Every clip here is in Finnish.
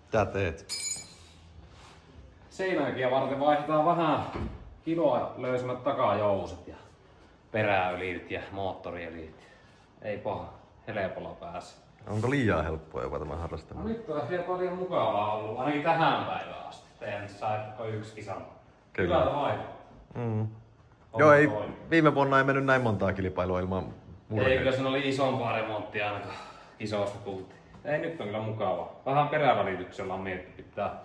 Mitä teet? Seinäjäkiä varten vaihdetaan vähän kiloa löysemmät takajouset ja peräylit ja moottoriöljyt. Ei paha, helpolla pääse. Onko liian helppoa jopa tämä No harrastaminen? nyt on ehkä paljon mukavaa ollut, ainakin tähän päivään asti. Teidän saitte yksi kisan. Kyllä. Hyvältä vai? Joo, ei, viime vuonna ei mennyt näin montaa kilpailua ilman murheita. Ei, kyllä siinä oli isompaa remonttia ainakaan isosta kuultiin. Ei, nyt on kyllä mukavaa. Vähän perävälityksellä on pitää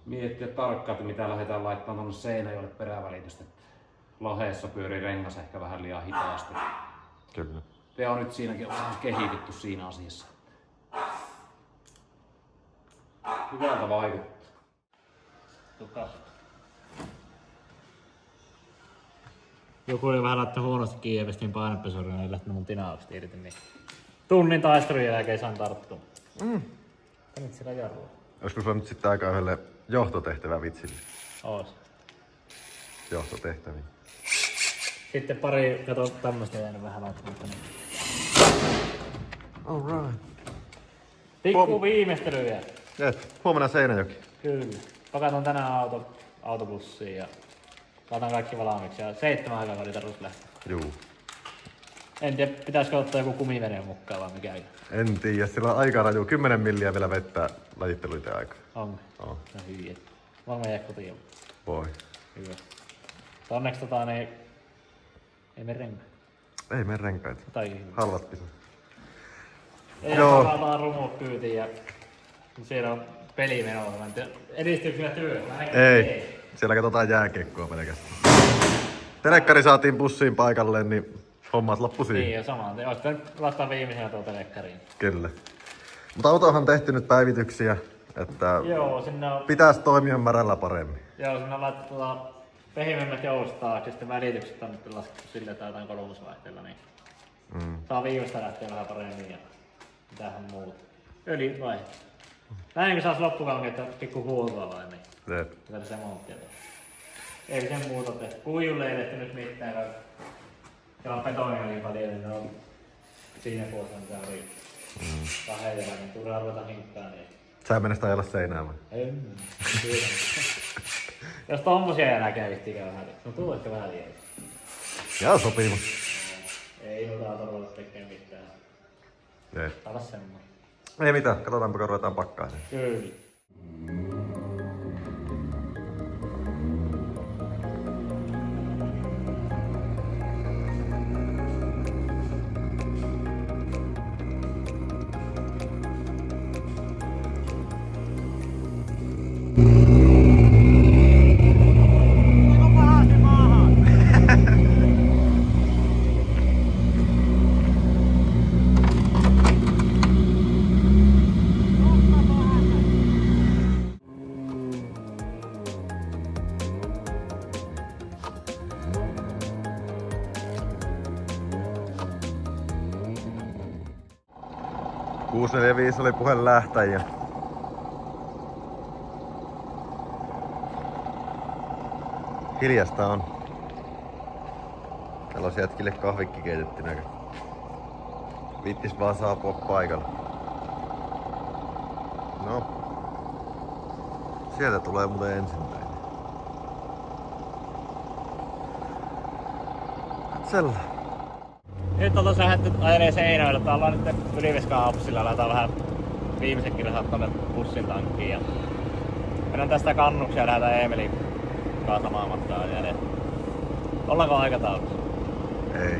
miettiä tarkkaan, että mitä lähdetään laittamaan tuonne Seinäjoelle perävälitystä. Lahdessa pyörii rengas ehkä vähän liian hitaasti. Kyllä. Te on nyt siinäkin vähän kehitetty siinä asiassa. Hyvältä vaikuttaa. Joku oli vähän laittanut huonosti kiinni ja pestiin painepesuria ja ei lähtenyt mun tinaukset irti. Niin tunnin taistelun jälkeen saan tarttua. Tänit sillä jarrua. Olisiko sulla nyt sitten aika yhdelle johtotehtävä vitsille? Ois. Johtotehtäviä. Sitten pari, kato tämmöstä jäänyt vähän laittamatta. Niin. Alright. Pikku viimeistely vielä. Huomenna Seinäjoki. Kyllä. Pakataan tänään autobussiin ja laitan kaikki valmiiksi. Ja 7 aikaa oli tarvitse lähteä. Juu. En tiedä, pitäisikö ottaa joku kumivene mukaan vai mikä. En tiedä, sillä on aika raju. 10 milliä vielä vettä lajitteluiden aikaa. On. Oh. No hyviä. Varmaan jää kotiin. Voi. Hyvä. Onneksi niin ei mene renkaita. Ei mene renkaita. Tai hyvä. Halvat pisat. Ei Joo. palataan rumut kyytiin ja siellä on peli menossa. Edistyykö siellä työ? Ei. Siellä katsotaan jääkiekkoa pelkästään. Telekkari saatiin bussiin paikalle, niin hommat loppu siihen. Niin, ja samaan. Olisi pitänyt laittaa viimeisenä tuo telekkariin. Kyllä. Mutta autohan on tehty nyt päivityksiä, että Joo, sinne on, pitäisi toimia märällä paremmin. sinne on laitettu pehmeämmät joustaa, ja sitten välitykset on nyt laskettu sille, että jotain kolmosvaihteella, niin saa viimeistä lähteä vähän paremmin ja mitähän muuta. Öljyt vaihdettu. Näinkö saas loppukankeita pikku huoltoa vai niin? Jep. Tätä se monttia tuossa. Ei sen muuta tehty. Kuijulle ei tehty nyt mitään. Ja on betonia niin paljon, niin ne on siinä puolella mitä oli. Kahdella, niin tulee ruveta hinkkaan. Niin. Sä mennä sitä ajalla seinään vai? En. Jos tommosia enää kävitti vähän, no tuu ehkä vähän liian. Jaa, sopiva. Ei nuraa todella tekee mitään. Jep. Saada semmoinen. Ei mitään, katsotaanpa kun ruvetaan pakkaamaan. Kyllä. .645 oli puhe lähtäjiä. Hiljasta on. Täällä on jätkille kahvikki keitettynä. Vittis vaan saapua paikalle. No. Sieltä tulee muuten ensimmäinen. Katsella. Nyt on tosiaan lähdetty ajelee Seinäjoelle. Täällä ollaan nyt Yliviska-Haapsilla. Laitetaan vähän viimeisen kilsat tonne bussin tankkiin. Ja mennään tästä kannuksia ja lähdetään Eemelin kaatamaan matkaa jälleen. Ollaanko aikataulussa? Ei.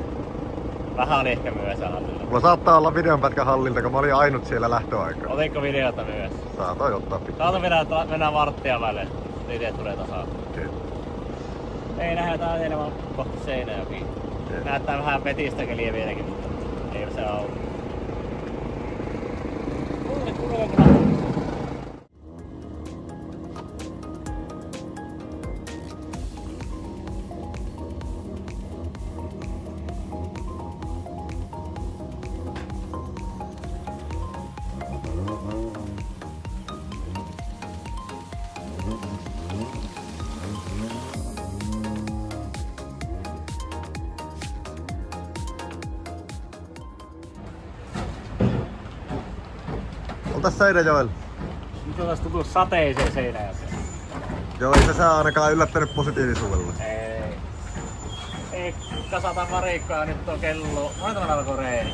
Vähän oli ehkä myöhässä hallilla. Mulla saattaa olla videonpätkä hallilta, kun mä olin ainut siellä lähtöaikaa. Otinko videota myös? Saatoin ottaa pitää. Saatan vielä, että mennään varttia välein. Itse tulee tasaa. Kyllä. Ei lähdetään ajelemaan kohti Seinäjokiin. Näyttää vähän vetistä keliä vieläkin, mutta ei se auta. Oltais Seinäjoella. Nyt otais tutu sateiseen Seinäjokeen. Joo, ei se sää ainakaan yllättänyt positiivisuudella. Ei kasata varikkoa, nyt on kello... Monta meillä alkoi reeni?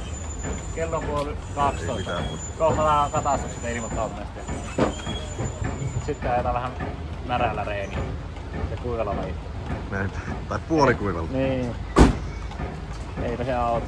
Kello on 12. Kohdataan katastukset ilmoittautuneesti. Sitten ajetaan vähän märällä reeniä. Ja kuivalla lajittaa. Näin, tai puolikuivalla. Niin. Eipä se auta.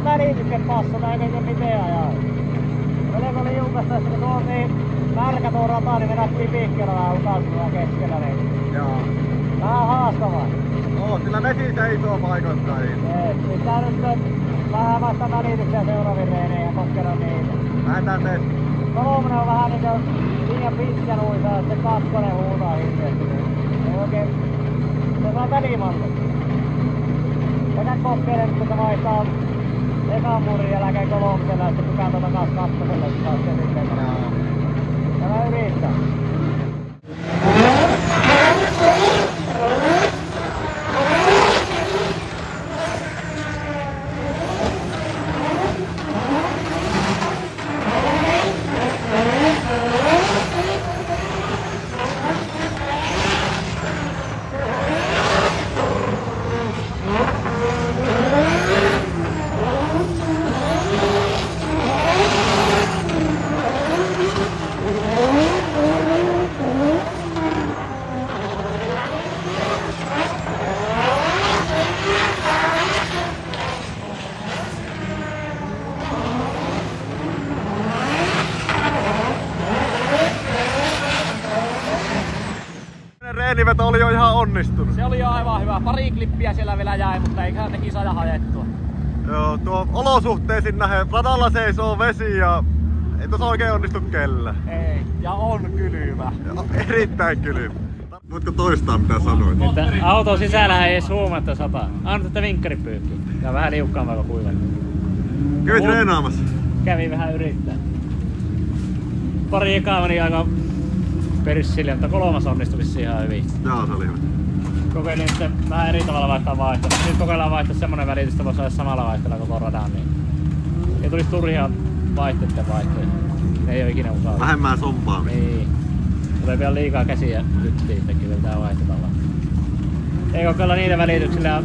välityksen passata eikä mitään ajaa. Meillä oli julkaista, että kun tuo niin märkä tuo rata, niin vedättiin piikkeellä vähän ukastua keskellä. Niin. Joo. Vähän haastavaa. Kyllä vesi seisoo paikoittain. Pitää nyt vähän vasta välityksiä seuraaviin reeneihin ja koskella niitä. Lähdetään teet. Kolmonen on vähän niinkö liian pitkä nuisa, että se kakkonen huutaa hirveästi. Ei oikein... Se saa välimalli. Mennään kokeilemaan, kun se vaihtaa ekan murin jälkeen kolmosella ja sitten kun kääntää takas kakkoselle, niin saa se sitten. Tämä yrittää. Reeniveto oli jo ihan onnistunut. Se oli jo aivan hyvä. Pari klippiä siellä vielä jäi, mutta eiköhän nekin saada hajettua. Joo, tuo olosuhteisiin nähden radalla seisoo vesi ja ei tuossa oikein onnistu kellä. Ei, ja on kylmä. Erittäin kylmä. Voitko toistaa mitä sanoit? Että auton sisällä ei edes huomatta sataa. Anna tätä vinkkaripyykkiä. Ja vähän liukkaampaa kuin kuivana. Kävit treenaamassa? Kävin vähän yrittää. Pari ekaa meni aika perissille, mutta kolmas onnistui vissiin ihan hyvin. Joo, se oli hyvä. Kokeilin sitten vähän eri tavalla vaihtaa vaihtoa. Nyt kokeillaan vaihtaa semmonen välitys, että voisi olla samalla vaihteella koko radan. Niin ei tulisi turhia vaihteiden vaihtoja. Ei oo ikinä mukavaa. Vähemmän sompaamista. Niin. Tulee vielä liikaa käsiä lyttiin, että pitää vaihtata vaan. Ei kokeilla niitä välityksillä ja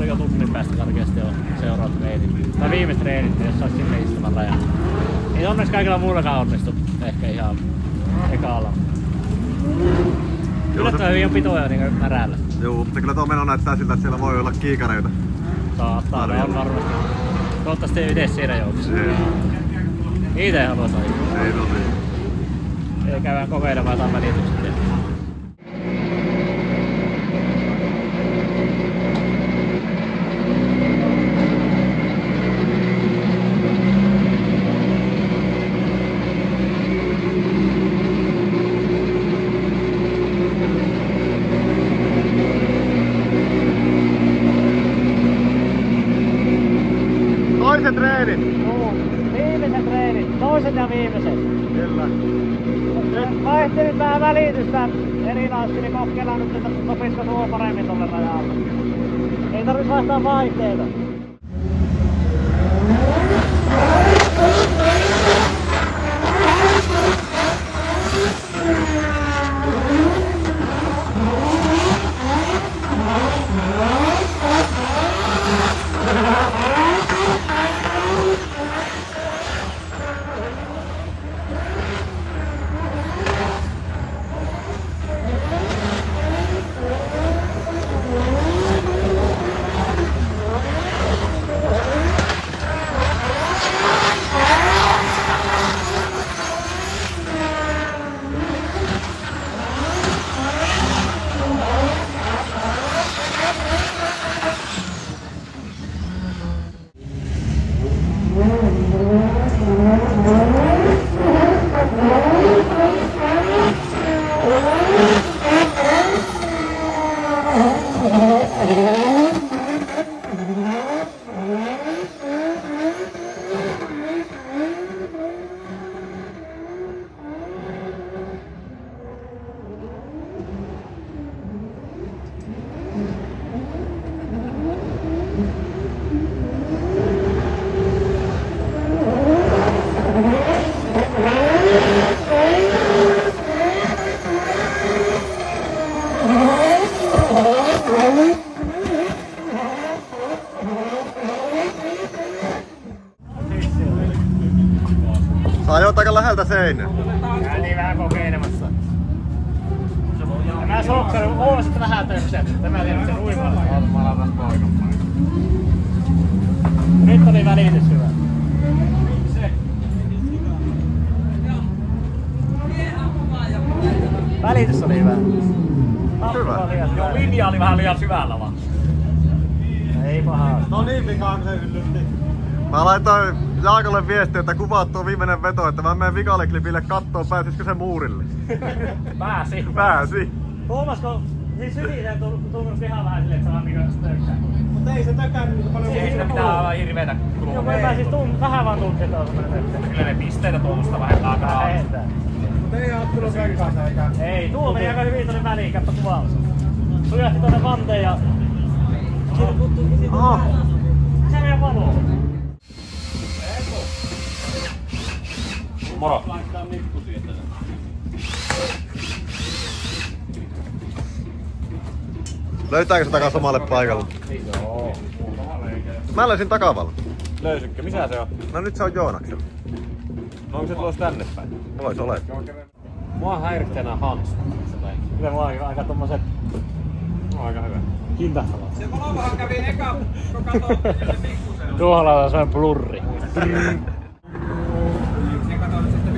jo tunnin päästä karkeasti on seuraavat treenit. Tai viimeiset treenit, jos sais sinne istumaan rajan. Ei onneksi kaikilla muullakaan onnistu. Ehkä ihan ekalla. Yllättävän hyvin on pitoja niin märällä. Joo, mutta kyllä tuo meno näyttää siltä, että siellä voi olla kiikareita. Saattaa, ne on varmasti. Toivottavasti ei itse siinä joukossa. Ite haluais ajaa. Ei tosi. Ei käydään kokeilemaan jotain välitykset. treenit. Juu, viimeiset treenit, toiset ja viimeiset. Kyllä. Vaihtelin vähän välitystä erilaisesti, niin kokeillaan nyt, että sopisiko tuo paremmin tolle rajalle. Ei tarvitse vaihtaa vaihteita. Sä ajoit aika läheltä seinää. Käytiin vähän kokeilemassa. Mä soksarin, huomasit vähän tökset. Tämä oli se uimalla. Mä laitan poikan. Nyt oli välitys hyvä. Välitys oli hyvä. Hyvä. Joo, linja oli vähän liian syvällä vaan. Ei pahaa. No niin, vikaan se yllytti. Mä laitoin Jaakolle viestiä, että kuvaat tuo viimeinen veto, että mä menen vikalle klipille kattoo, pääsisikö se muurille. Pääsi. Pääsi. Huomasko, siis Syliseen tuntunut ihan vähän silleen, että saa niinku tökkää. Mut ei se tökännyt niin paljon. Ei siinä pitää olla hirveetä kulua. Joo, mä siis vähän vaan tuntuu, että on semmoinen tökkää. Kyllä ne pisteitä tuosta vähentää aika vähentää. Mut ei ottunut kenkaansa eikä. Ei, tuo meni aika hyvin tuonne väliin, käppä kuvaamassa. Sujahti tuonne vanteen ja... Oh. Se meidän valo. Moro. Löytääkö se takas omalle paikalle? Joo. Mä löysin takavalla. Löysitkö? Missä se on? No nyt se on Joonaksella. No onko se tulossa tänne päin? Vois ole. Mua häiritsee nää hanskat. Kyllä mua on aika tommoset... No aika hyvä. Hintahtavat. Se valovahan kävi eka, kun kato sen pikkusen. Tuolla on semmonen blurri.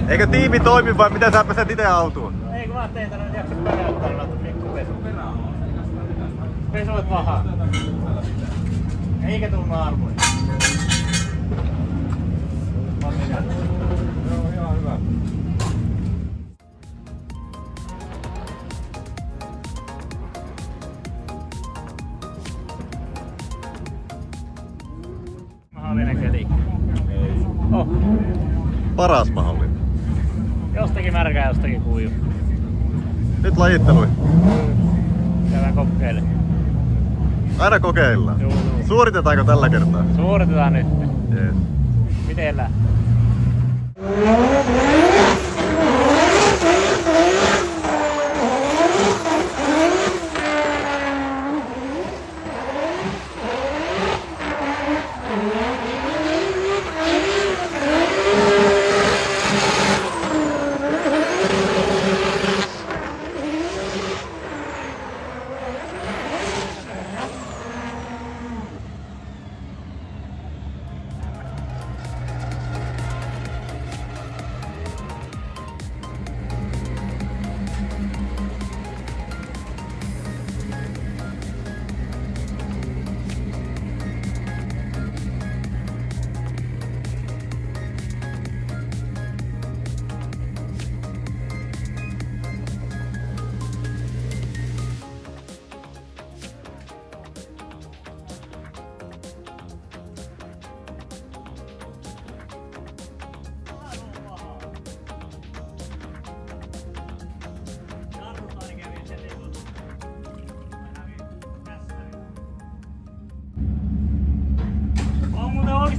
Eikö tiimi toimi vai miten sä peset ite autoon? Ei kun mä tein tänne nyt jaksa päräyttää, niin mä otan pikkupesu. Pesuet pahaa. Eikä tunnu arvoja. Joo, ihan hyvä. Mahdollinen keli. Oh. Paras mahdollinen. Jostakin märkää, jostakin kuivu. Nyt lajittelui. Käydään kokeile. Aina kokeillaan. Joo. Suoritetaanko tällä kertaa? Suoritetaan nyt. Jees. Miten lähtee?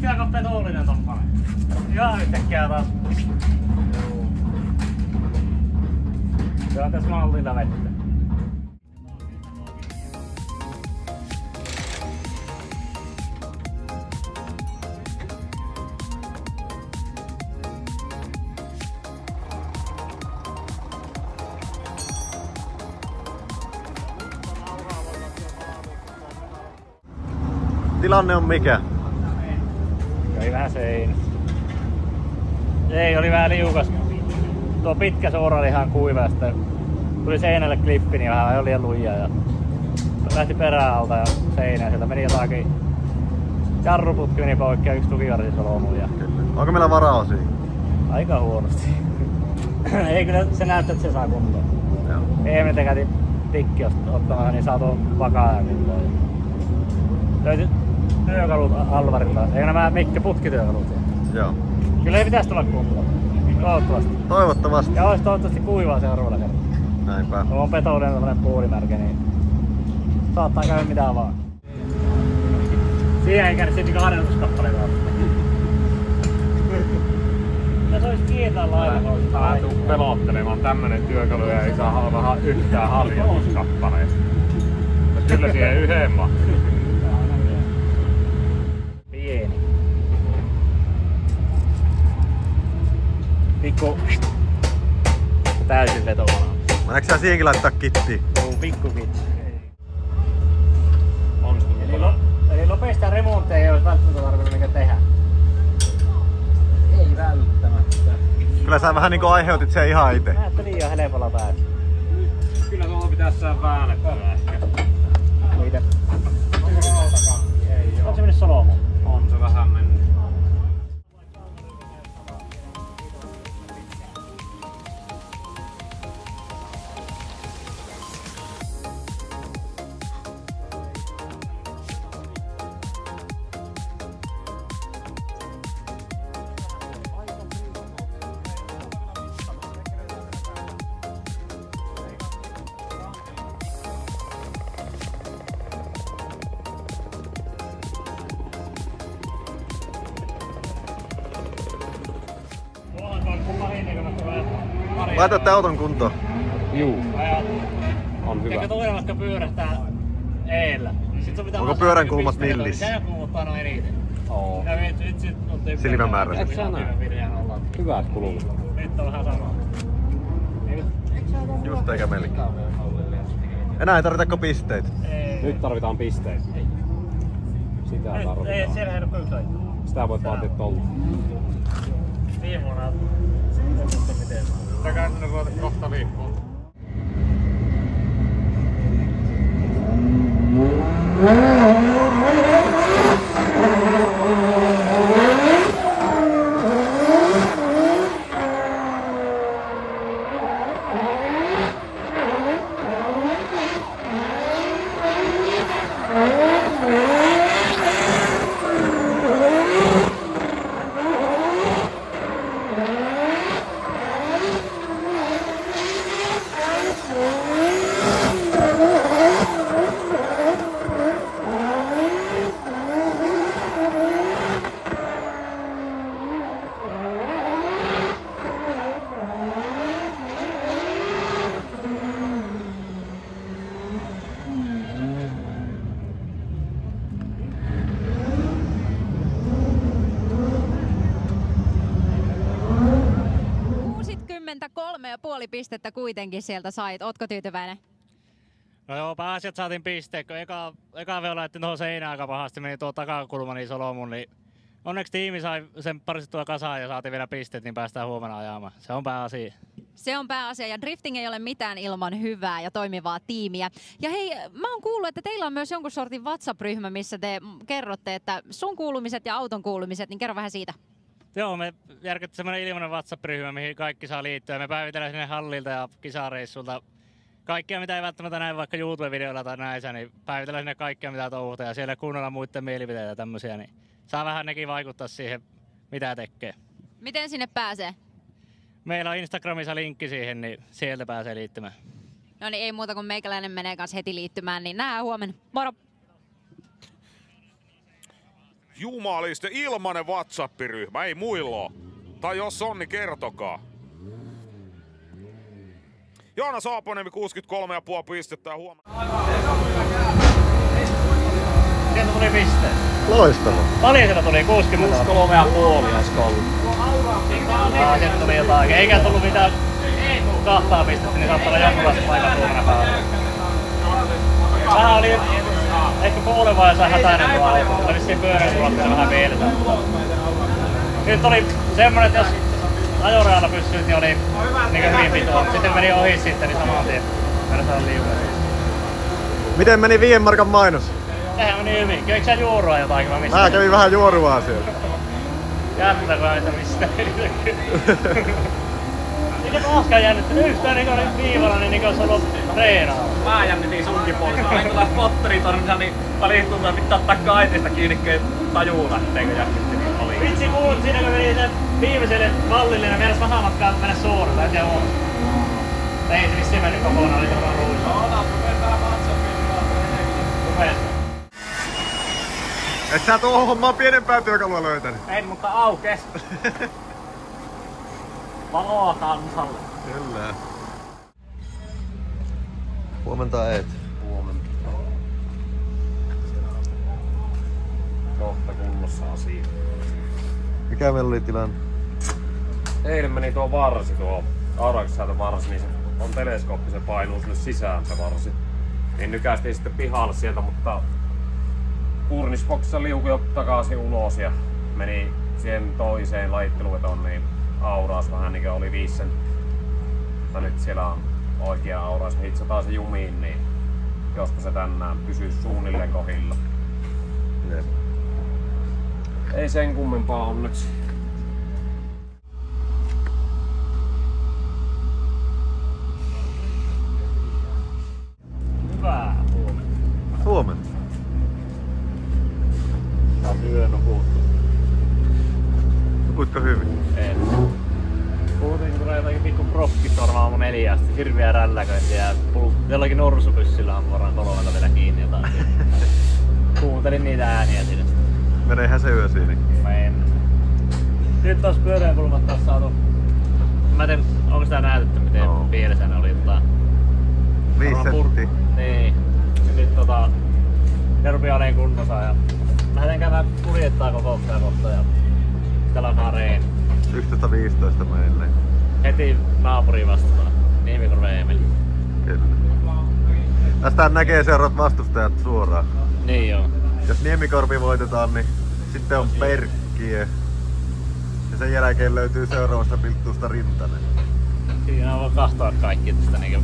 Olisikin aika petollinen tommonen. Ihan yhtäkkiä taas. Se on tässä mallilla vettä. Tilanne on mikä? Oli vähän seinä. Ei, oli vähän liukas. Tuo pitkä suora oli ihan kuiva ja sitten tuli seinälle klippi, niin vähän oli liian lujia ja lähti perään alta ja seinään. Sieltä meni jotakin jarruputki meni poikki ja yksi tukivarsi solmuun. Ja... Onko meillä varaosia? Aika huonosti. Ei kyllä se näyttää, että se saa kuntoon. Eemil käti tikki ottamassa, niin saa tuon vakaa kuntoon. Löytyi työkalut Alvarilta. Eikö nämä Mikke putkityökalut siellä? Joo. Kyllä ei pitäisi tulla kuntoon. Toivottavasti. Toivottavasti. Ja olisi toivottavasti kuivaa seuraavalla kerralla. Näinpä. Kun on petollinen tämmönen puulimärke, niin saattaa käydä mitään vaan. Siihen ei käydä sitten harjoituskappaleita. Tässä olisi kietää lailla. Mä tuun pelottelemaan, tämmönen työkalu ei saa vähän yhtään harjoituskappaleista. Kyllä siihen yhden mahtuu. Pieni. Pikku täysin vetovana. Näetkö sä siihenkin laittaa kittiin? Pikku kitti. Eli nopeista remontteja ei olisi välttämättä tarvinnut mikä tehdä. Ei välttämättä. Kyllä sä vähän niinku aiheutit sen ihan ite. Näette liian helpolla päästä. Kyllä tuolla pitäisi saada väännettyä ehkä. Mitä? Onko se mennyt solmuun? On se vähän mennyt. Laitatte auton kuntoon. Juu, on hyvä. Eikä toinen vaikka pyörähtää eellä. Onko pyörän kulmat nillissä? Sehän kuluttaa noin eniten. Oo. Ja nyt Silmämäärä. Et sä näe. Hyvät kulmat. Nyt on vähän sama. Just eikä melkein. Enää ei tarvitako pisteitä. Nyt tarvitaan pisteitä. Sitä Ei, tarvitaan. siellä ei ole kyllä. Sitä voit vaatia tolta. Viime vuonna. Miten? Sitä sinne ruveta kohta liikkuu. puoli pistettä kuitenkin sieltä sait. Ootko tyytyväinen? No joo, pääasiat saatiin pisteet, kun eka vielä laitettiin tuohon seinään aika pahasti, meni tuo takakulma niin solmuun, niin onneksi tiimi sai sen paristettua kasaan ja saatiin vielä pisteet, niin päästään huomenna ajamaan. Se on pääasia. Se on pääasia ja drifting ei ole mitään ilman hyvää ja toimivaa tiimiä. Ja hei, mä oon kuullut, että teillä on myös jonkun sortin WhatsApp-ryhmä, missä te kerrotte, että sun kuulumiset ja auton kuulumiset, niin kerro vähän siitä. Joo, me järkättiin semmoinen ilmainen WhatsApp-ryhmä, mihin kaikki saa liittyä. Me päivitellään sinne hallilta ja kisareissulta. Kaikkea, mitä ei välttämättä näe vaikka YouTube-videoilla tai näissä, niin päivitellään sinne kaikkea, mitä touhutaan. Ja siellä kuunnellaan muiden mielipiteitä ja tämmöisiä, niin saa vähän nekin vaikuttaa siihen, mitä tekee. Miten sinne pääsee? Meillä on Instagramissa linkki siihen, niin sieltä pääsee liittymään. No niin, ei muuta kuin meikäläinen menee kanssa heti liittymään, niin nähdään huomenna. Moro! Jumaliste, ilmanen WhatsApp-ryhmä, ei muilla oo. Tai jos on, niin kertokaa. Joona Saaponiemi 63,5 pistettä ja huomenna. Sieltä tuli pisteet. Loistavaa. Paljon sieltä tuli? 60? 63,5 olisiko ollut. Sieltä tuli jotain. Eikä tullut mitään 2 pistettä, niin saattaa olla jonkunlaista paikan tuomana päällä. Vähän oli ehkä puolen vaiheessa hätäinen tuo alku. Tuli vissiin pyörän tuotteella vähän veiltä. Nyt oli semmonen, että jos ajorajalla pystyit, niin oli niin hyvin pitoa. Sitten meni ohi sitten, niin saman tien vertaan liukaan. Miten meni 5 markan mainos? Sehän meni hyvin. Kävikö sä juorua jotain? Mä kävin vähän juorua siellä. Jännä, kun aina mistä eikä taaskaan jännittänyt yhtään niin kuin viivalla, niin olisi ollut treenaa. Mä jännitin sunkin puolesta. Mä olin tuolla spotteritornissa, niin paljon tuntuu, että pitää ottaa kaiteista kiinni, kun ei tajuu lähteekö jännitti niin paljon. Vitsi kuulut siinä, kun meni sen viimeiselle mallille, niin meinas vähän matkaa mennä suoraan, tai en tiedä muuta. Tai ei se vissiin mennyt kokonaan, oli varmaan ruuissa. Rupeen tää WhatsAppiin. Et sä tuohon hommaan pienempää työkalua löytänyt? En, mutta aukes. Valoa kansalle. Kyllä. Huomenta Eet. Huomenta. Kohta kunnossa asia. Mikä meillä oli tilanne? Eilen meni tuo varsi, tuo auraksisäätö varsi, niin se on teleskooppi, se painuu sinne sisään se varsi. Niin nykästiin sitten pihalle sieltä, mutta Furnisboxissa liukui jo takaisin ulos ja meni siihen toiseen lajitteluvetoon, niin auraus vähän niin kuin oli 5 senttiä. Mutta nyt siellä on oikea auraus, hitsataan se jumiin, niin jospa se tänään pysyisi suunnilleen kohdilla. Jep. Ei sen kummempaa onneksi. Hyvää huomenta. Huomenta. Tää on yö nukuttu. Nukuitko hyvin? En. Puhuttiin, kun tulee jotakin pikku prokkistorma aamu 4 asti. Hirviä rälläköintiä ja jollakin norsupyssyllä on varmaan 3 vielä kiinni jotain. Kuuntelin niitä ääniä siinä. Meneehän se yö siinä. Mennä. Nyt taas pyöräinkulmat taas saatu. Mä en tiedä, onko sitä näytetty miten pielessä ne oli jotain. 5 senttiä. Niin. Ja nyt ne rupii oleen kunnossa ja lähdetään käymään kuljettaa koko sitä kohta ja täällä on reeni. 11.15 meille. Heti naapuriin vastataan. Niemikorven Eemeli. Kyllä. Tästähän näkee seuraavat vastustajat suoraan. Niin joo. Jos Niemikorpi voitetaan, niin sitten on Perkkiö. Ja sen jälkeen löytyy seuraavasta pilttuusta Rintanen. Siinä voi kahtoa kaikki tästä niinku...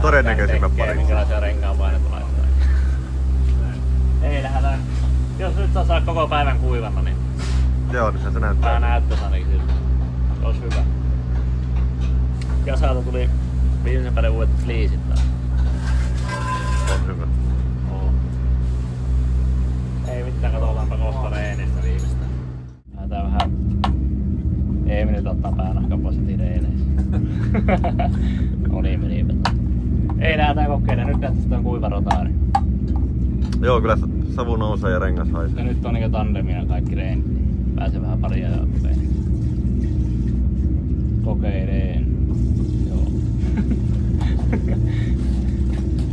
Todennäköisimmät parit. Minkälaisia rengaanpaineita laittaa. Ei lähdetään. Jos nyt saa koko päivän kuivanna, niin... Joo, niin se näyttää. Tää näyttäisi ainakin siltä. Se olisi hyvä. Jasalta tuli viimeisen päivän uudet fliisit taas. On hyvä. Oo. Ei mitään, katsotaanpa kohta reenistä viimeistä. Lähdetään vähän... Eemi nyt ottaa päänahkan pois heti reeneissä. No niin menipä. Ei lähdetään kokeilemaan, nyt näyttäisi tämän kuiva rotaari. Joo, kyllä savu nousee ja rengas haisee. Ja nyt on niinku tandemia kaikki reenit. Pääsee vähän paria ja kokeileen. Joo.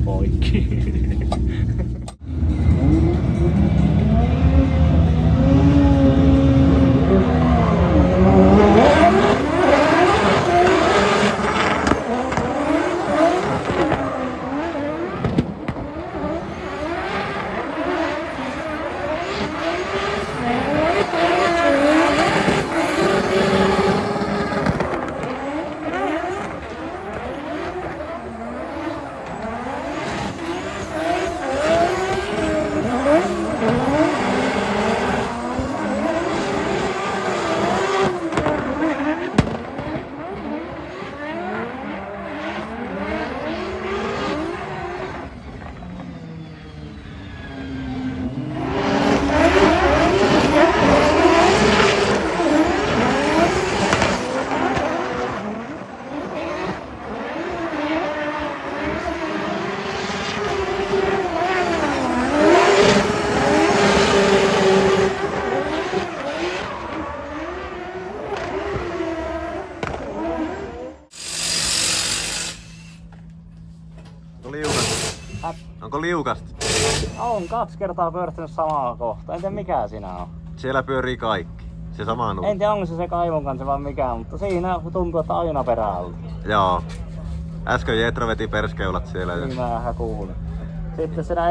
Poikki. Onko liukasta? Onko liukasta? On 2 kertaa pyörittänyt samaa kohtaa. En tiedä mikä siinä on. Siellä pyörii kaikki. Se sama nuu. En tiedä onko se kaivon kanssa vai mikään, mutta siinä tuntuu, että aina perältä. Joo. Äsken Jetro veti perskeulat siellä. Niin mä vähän kuulin. Sitten siinä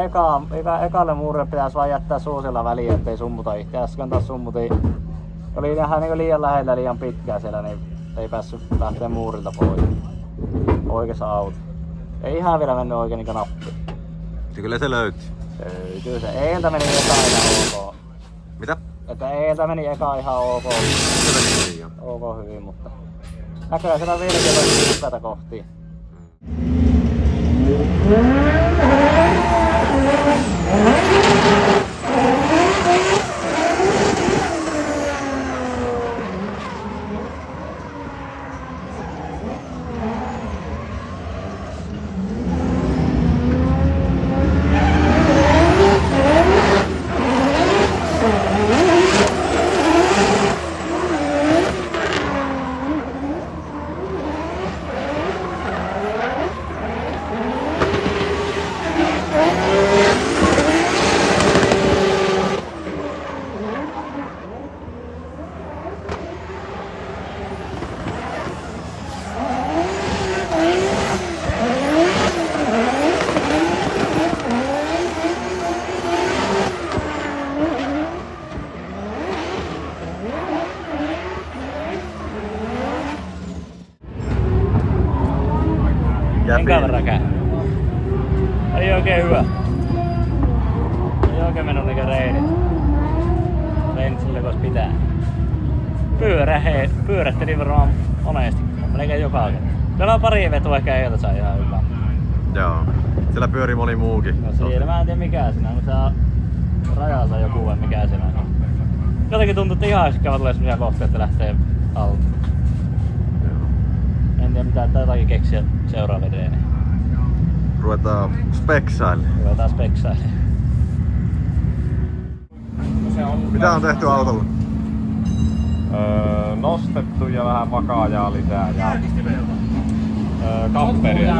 ekalle muurille pitäisi vaan jättää suusilla väliin, ettei summuta itse. Äsken taas summutiin. Oli ihan niin liian lähellä liian pitkään siellä, niin ei päässyt lähteä muurilta pois. Oikeassa auto. Ei ihan vielä mennyt oikein niin nappi. Kyllä se löytyy. Löytyy se. Eiltä meni eka ihan ok. Mitä? Että eiltä meni eka ihan ok. Se meni hyvin jo. Ok hyvin, mutta näköjään siellä vieläkin löytyy hypätä kohti. Minkä verran käy? Ei oikein hyvä. Ei oikein mennyt niinkö reinit. Reinit sille vois pitää. Pyörähtelin varmaan monesti. Melkein joka kerta. Siellä on pari vetoa ehkä eiltä sai ihan hyvä. Joo. Siellä pyöri moni muukin. No siinä mä en tiedä mikä siinä on, mutta rajalla joku vai mikä siinä on. Jotenkin tuntuu, että ihan käydä tulee semmosia kohtia, että lähtee alta. En tiedä mitä jotakin keksiä seuraaville reeniin. Ruvetaan speksaille. Mitä on tehty autolla? Nostettu ja vähän vakaajaa lisää ja kamperia.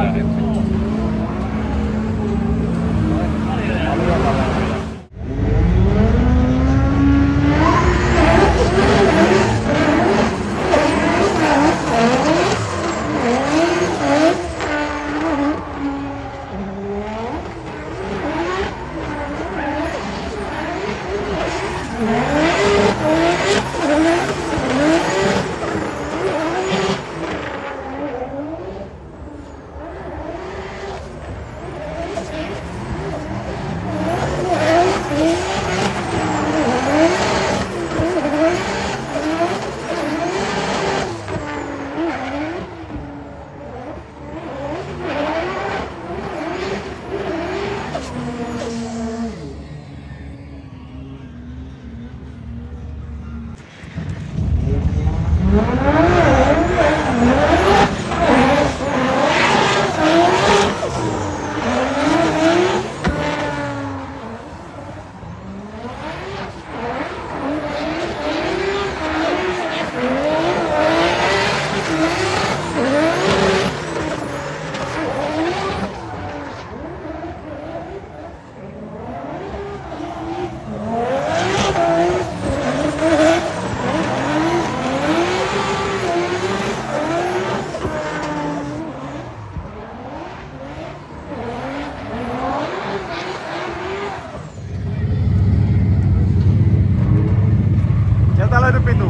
Sieltä löytyi pitu.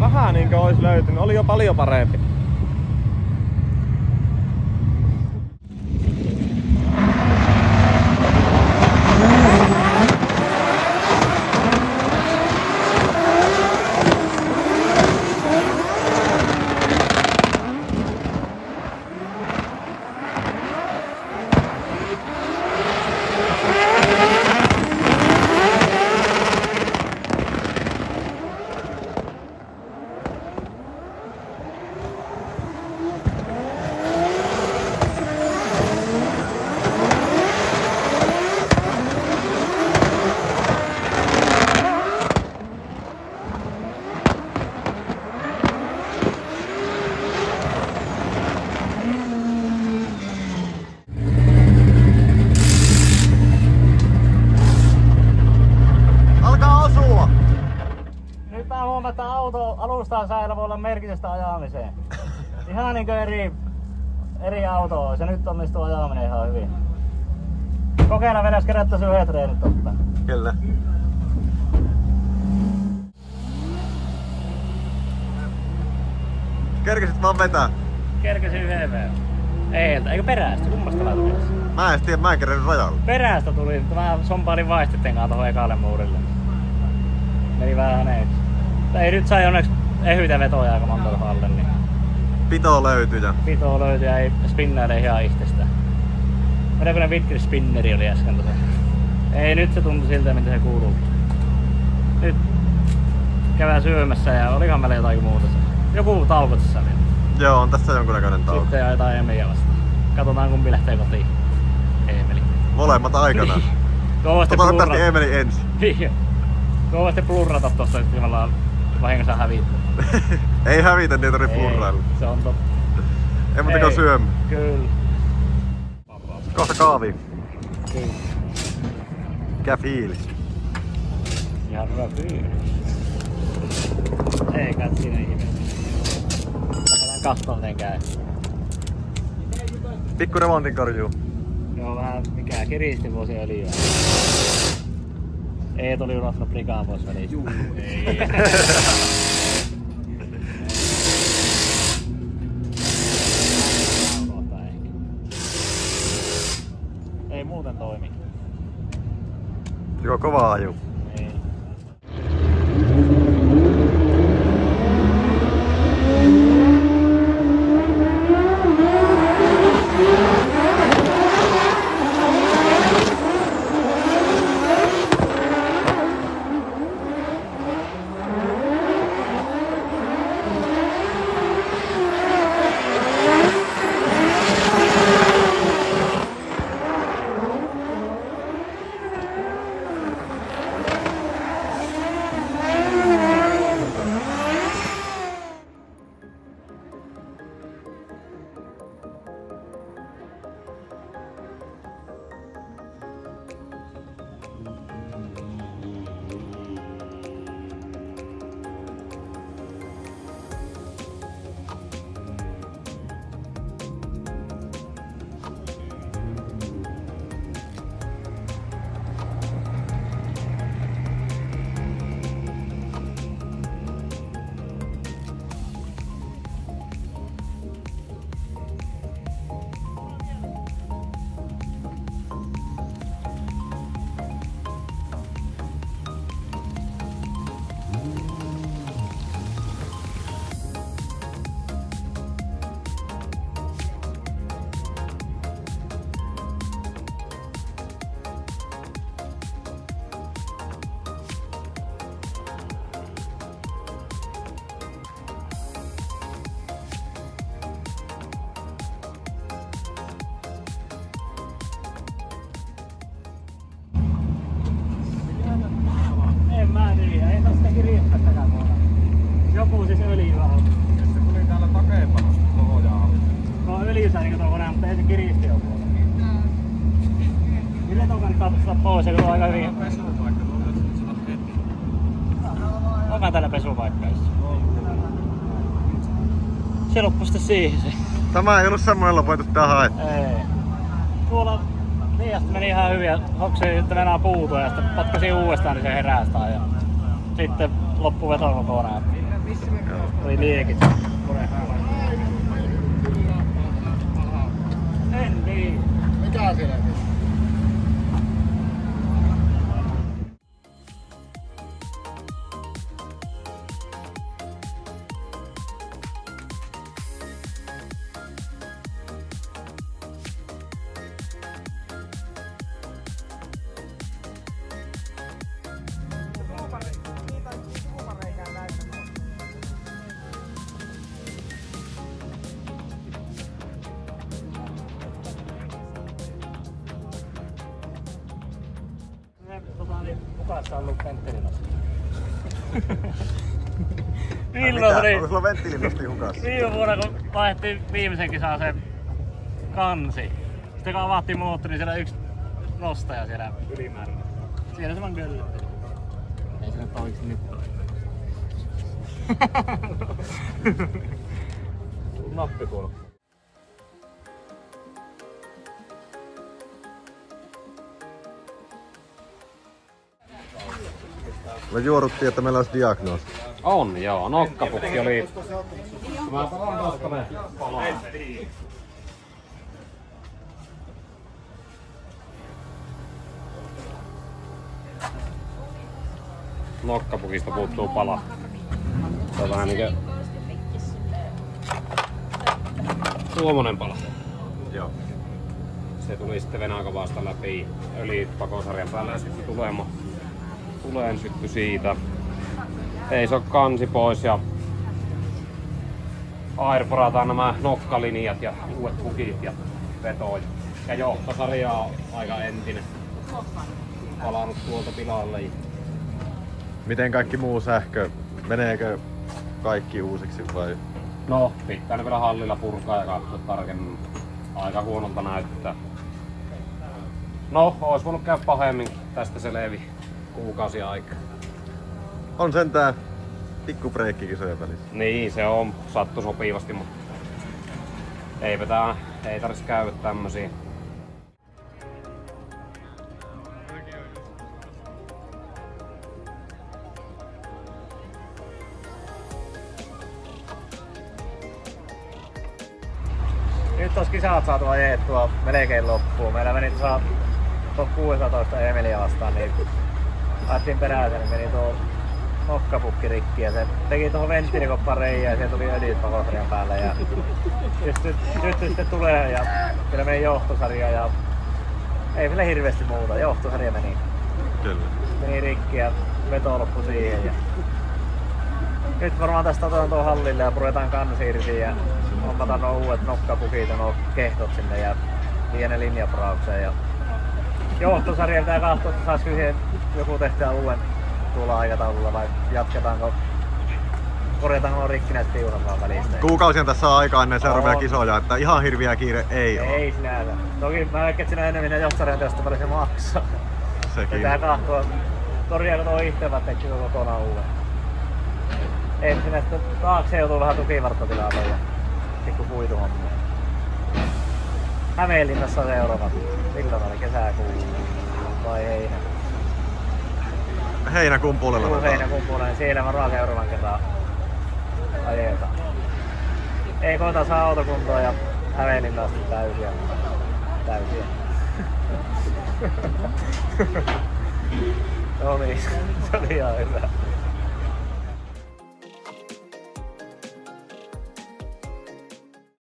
Vähän niinkö ois löytynyt, oli jo paljon parempi. alustaan säällä voi olla merkitystä ajamiseen. Ihan niinkö eri autoa, se nyt onnistuu ajaminen ihan hyvin. Kokeilla vedäs kerättäisiin yhden treenit ottaa. Kyllä. Kerkesit vaan vetää? Kerkesin yhden verran. Eikö perästä? Kummasta tuli? Mä en tiedä, mä en kerännyt rajalle. Perästä tuli, mä sompailin vaistitten kanssa tohon ekalle muurille. Meni vähän häneeksi. Ei nyt sai onneksi ehyitä vetoja aika monta alle, niin Pito löytyy ja... Pito löytyy ja ei spinnäile ihan itsestään. Meneekö Wittgren spinneri oli äsken tuossa? Ei, nyt se tuntui siltä mitä se kuuluu. Nyt käydään syömässä ja olihan meillä jotain muuta. Joku tauko tässä vielä. Joo, on tässä jonkunnäköinen tauko. Sitten ajetaan Emeliä vastaan. Katsotaan kumpi lähtee kotiin. Emeli. Molemmat aikanaan. Otetaan Emeli ensin. Kovasti plurrata tosta, että me ollaan vahingossa hävitty. Ei hävitä, niin ei tarvitse plurrailla. Se on totta. Ei muuta kuin syömme. Kyllä. Kohta kahvi. Kyllä. Mikä fiilis? Ihan hyvä fiilis. Ei kai siinä ihme. Lähdetään katsomaan miten käy. Pikku remontin korjuu. Joo, vähän mikä kiristi vuosia öljyä. Eet oli unohtanut prikaan pois välistä. Juu, ei. Ei muuten toimi. Joo, kova aju. Ei. Joku siis öljyä on. Se tuli täällä takeepanosta pohjaa. No öljyssä niin tuo kone, mutta ei se kiristi joku. Miten tuon kannattaa ottaa pois, se on aika hyvin. Pesupaikka, tuo nyt sillä heti. Onko täällä pesupaikka? Se loppui sitten siihen se. Tämä ei ollut semmoinen lopetus tähän. Ei. Tuolla liiasta meni ihan hyvin ja hoksii, että mennään puutua ja sitten potkasin uudestaan, niin se herästää. Ja sitten loppu veto kokonaan. Oli liekit. En niin. Mikä siellä? Kuka sitä on ollut venttiilinosti? Milloin oli? Onko sulla venttiilinosti hukassa? Viime vuonna kun vaihdettiin viimeisen kisaan se kansi. Sitten kun avattiin moottori, niin siellä yksi nostaja siellä ylimääräinen. Siellä se vaan köllötti. Ei se nyt oikeesti nyt ole. Nappi kuuluu. Me juoruttiin, että meillä olisi diagnoosi. On joo, nokkapukki oli... Mä palaan tosta ne palaa. Nokkapukista puuttuu pala. Se on vähän niinkö... tuommoinen pala. Joo. Se tuli sitten venakavasta läpi öljypakosarjan päälle ja sitten tuleen syttyi siitä. Ei se oo kansi pois ja airporataan nämä nokkalinjat ja uudet pukit ja vetoja. Ja johtosarja on aika entinen. Palannut tuolta pilalle. Miten kaikki muu sähkö? Meneekö kaikki uusiksi vai? No, pitää ne vielä hallilla purkaa ja katsoa tarkemmin. Aika huonolta näyttää. No, ois voinut käydä pahemmin. Tästä se levi kuukausi aikaa. On sentään pikku breikkikisojen välissä. Niin, se on sattu sopivasti, mutta ei tarvitsisi käydä tämmösiä. Nyt olisi kisat saatu ajettua melkein loppuun. Meillä meni tuossa top 16 Emilia vastaan, niin ajettiin peräisen, niin meni tuo nokkapukki rikki ja se teki tuohon venttiilikoppan reijään ja siellä tuli öljyt pakosarjan päälle. Ja nyt sitten tulee ja kyllä meni johtosarja ja ei vielä hirveästi muuta. Johtosarja meni. Kyllä. Meni rikki ja veto loppui siihen. Ja nyt varmaan tästä otetaan tuon hallille ja puretaan kansi irti ja hommataan nuo uudet nokkapukit ja nuo kehtot sinne ja vie ne linjaporaukseen. Ja johtosarja pitää katsoa, että saisiko siihen joku tehtyä uuden tuolla aikataululla vai jatketaanko, korjataanko nuo rikkinäiset piunat vaan välistä. Kuukausien tässä on aikaa ennen seuraavia kisoja, että ihan hirviä kiire ei ole. Ei sinänsä. Toki mä väikkä, että siinä enemmän johtosarjan teosta paljon se maksaa. Sekin. Pitää katsoa, korjaako tuo itse vai teekö kokonaan uuden. Ensin sitten taakse joutuu vähän tukivarttotilalle ja pikku kuituhommia. Hämeenlinnassa seuraava. Milloin oli kesäkuu vai heinäkuu? Heinäkuun puolella. Heinäkuun puolella, niin siellä varmaan seuraavan kerran ajetaan. Ei koita saa autokuntoa ja Hämeenlinnasta täysiä. No niin, se oli ihan hyvä.